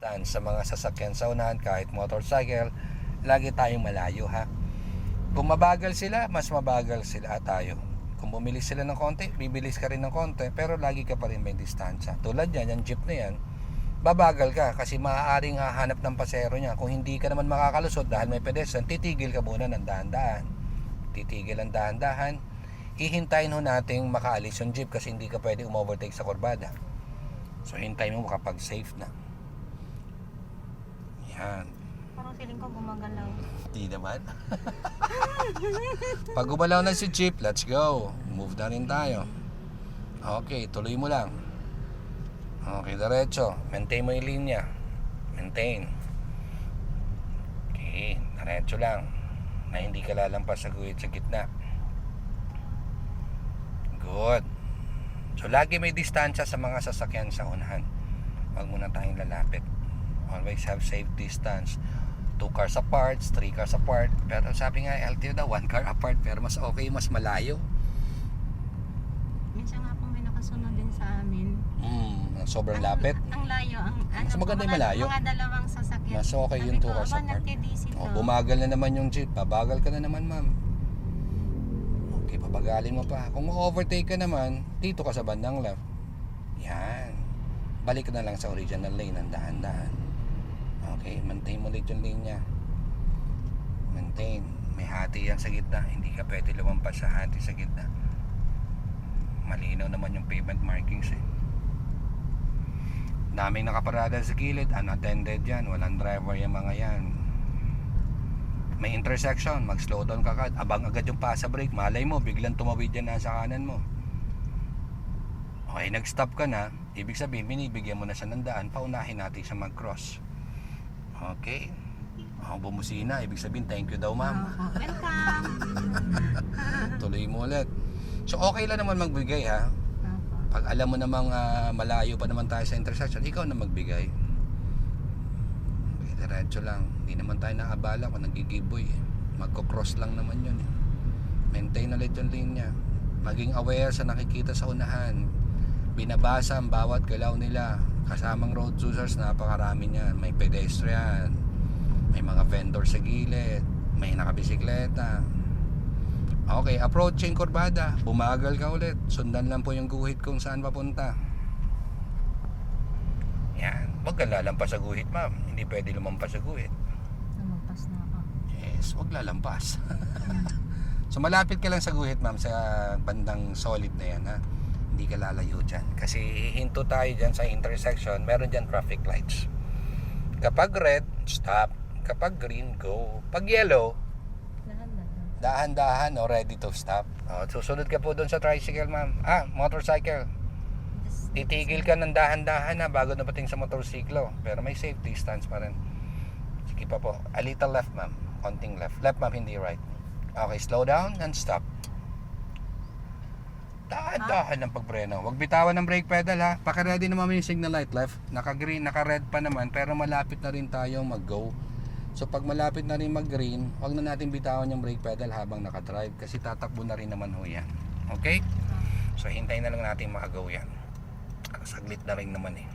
distance sa mga sasakyan sa unahan, kahit motorcycle, lagi tayong malayo ha. Kung mabagal sila, mas mabagal sila tayo. Kung bumilis sila ng konti, bibilis ka rin ng konti, pero lagi ka pa rin may distansya. Tulad yan, yung jeep na yan, babagal ka kasi maaaring hahanap ng pasero niya. Kung hindi ka naman makakalusot dahil may pedestrian, titigil ka muna ng dahan-dahan. Titigil ang dahan-dahan. Hihintayin ho nating makaalis yung jeep kasi hindi ka pwede umovertake sa kurbada. So hintayin mo kapag safe na. Yan. Parang feeling ko gumagalaw. Hindi naman. Pag gumalaw na si jeep, let's go. Move na rin tayo. Okay, tuloy mo lang. Okay, diretso. Maintain mo yung linya. Maintain. Okay, diretso lang. Na hindi ka lalampas sa guhit sa gitna. Good. So, lagi may distansya sa mga sasakyan sa unahan. Huwag muna tayong lalapit. Always have safe distance. 2 cars apart, 3 cars apart. Pero sabi nga, LTO daw, 1 car apart. Pero mas okay, mas malayo. Minsan nga pong may nakasunod din sa amin. Sobrang lapit. Ang layo. Mas maganda yung malayo. Mga dalawang sasakyan. Mas okay yung 2 cars apart. Bumagal na naman yung jeep. Babagal ka na naman, ma'am. Okay, pabagalin mo pa. Kung ma-overtake ka naman, dito ka sa bandang left. Yan. Balik ka na lang sa original lane ng dahan-dahan. Okay, maintain mo ulit yung lane niya. Maintain. May hati yan sa gitna. Hindi ka pwede lumampas sa hati sa gitna. Malinaw naman yung pavement markings eh. Daming nakaparada sa gilid. Unattended yan. Walang driver yung mga yan. May intersection, mag-slow down ka agad. Abang agad yung pasa brake. Malay mo, biglang tumawid yan nasa kanan mo. Okay, nag-stop ka na. Ibig sabihin, binibigyan mo na siya ng daan. Paunahin natin siya mag-cross. Okay. Bumusina. Ibig sabihin, thank you daw, ma'am. Welcome. Tuloy mo ulit. So, okay lang naman magbigay, ha? Pag alam mo namang malayo pa naman tayo sa intersection, ikaw na magbigay. Okay, diretso lang. Hindi naman tayo nakabala kung nag-giveaway eh. Magko-cross lang naman yun eh. Maintain ulit yung linya. Maging aware sa nakikita sa unahan. Binabasa ang bawat galaw nila. Kasamang road users, napakarami niyan. May pedestrian, may mga vendor sa gilid, may nakabisikleta. Okay, approaching kurbada. Bumagal ka ulit. Sundan lang po yung guhit kung saan papunta. Yan. Huwag kang lalampas sa guhit, ma'am. Hindi pwede lumampas sa guhit. Lumampas na ako. Yes, huwag lalampas. So malapit ka lang sa guhit, ma'am, sa bandang solid na yan, ha. Hindi ka lalayo dyan. Kasi hihinto tayo dyan sa intersection. Meron dyan traffic lights. Kapag red, stop. Kapag green, go. Pag yellow, dahan-dahan o ready to stop. Susunod ka po doon sa tricycle, ma'am. Motorcycle. Titigil ka ng dahan-dahan na bago napating sa motorsiklo. Pero may safe distance pa rin. Sige pa po. A little left, ma'am. Konting left. Left, ma'am, hindi right. Okay, slow down and stop. Dahan-dahan ng pagpreno. Huwag bitawan ng brake pedal, ha. Paka-ready naman yung signal light left. Naka-green, naka-red pa naman. Pero malapit na rin tayong mag-go. So pag malapit na rin mag-green, huwag na natin bitawan yung brake pedal habang naka-drive. Kasi tatakbo na rin naman ho yan. Okay? So hintayin na lang natin makagaw yan. Saglit na rin naman eh.